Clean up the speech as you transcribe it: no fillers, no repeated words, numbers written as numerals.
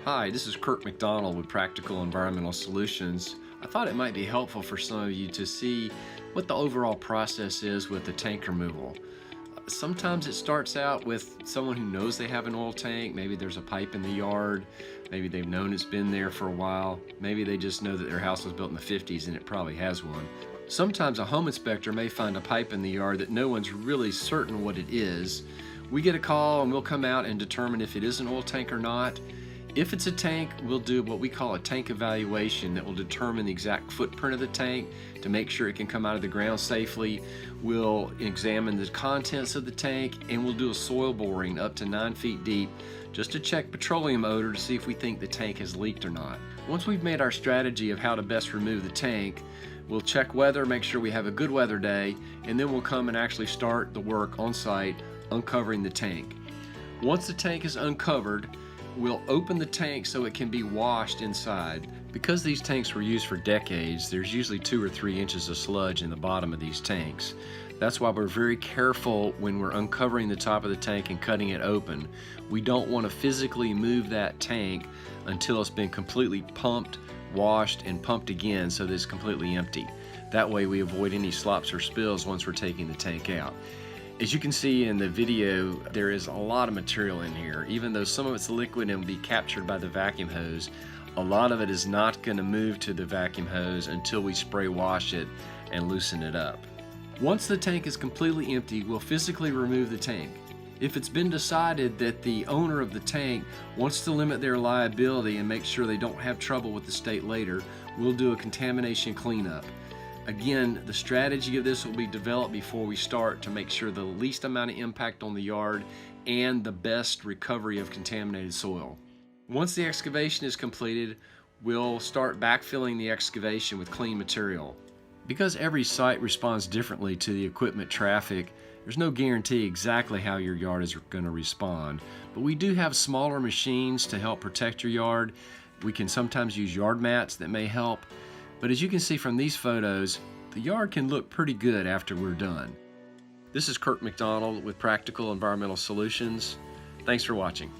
Hi, this is Kirk McDonald with Practical Environmental Solutions. I thought it might be helpful for some of you to see what the overall process is with the tank removal. Sometimes it starts out with someone who knows they have an oil tank. Maybe there's a pipe in the yard. Maybe they've known it's been there for a while. Maybe they just know that their house was built in the 50s and it probably has one. Sometimes a home inspector may find a pipe in the yard that no one's really certain what it is. We get a call and we'll come out and determine if it is an oil tank or not. If it's a tank, we'll do what we call a tank evaluation that will determine the exact footprint of the tank to make sure it can come out of the ground safely. We'll examine the contents of the tank and we'll do a soil boring up to 9 feet deep just to check petroleum odor to see if we think the tank has leaked or not. Once we've made our strategy of how to best remove the tank, we'll check weather, make sure we have a good weather day, and then we'll come and actually start the work on site uncovering the tank. Once the tank is uncovered, we'll open the tank so it can be washed inside. Because these tanks were used for decades, there's usually 2 or 3 inches of sludge in the bottom of these tanks. That's why we're very careful when we're uncovering the top of the tank and cutting it open. We don't want to physically move that tank until it's been completely pumped, washed, and pumped again so that it's completely empty. That way we avoid any slops or spills once we're taking the tank out. As you can see in the video, there is a lot of material in here. Even though some of it's liquid and will be captured by the vacuum hose, a lot of it is not going to move to the vacuum hose until we spray wash it and loosen it up. Once the tank is completely empty, we'll physically remove the tank. If it's been decided that the owner of the tank wants to limit their liability and make sure they don't have trouble with the state later, we'll do a contamination cleanup. Again, the strategy of this will be developed before we start to make sure the least amount of impact on the yard and the best recovery of contaminated soil. Once the excavation is completed, we'll start backfilling the excavation with clean material. Because every site responds differently to the equipment traffic, there's no guarantee exactly how your yard is going to respond. But we do have smaller machines to help protect your yard. We can sometimes use yard mats that may help. But as you can see from these photos, the yard can look pretty good after we're done. This is Kirk McDonald with Practical Environmental Solutions. Thanks for watching.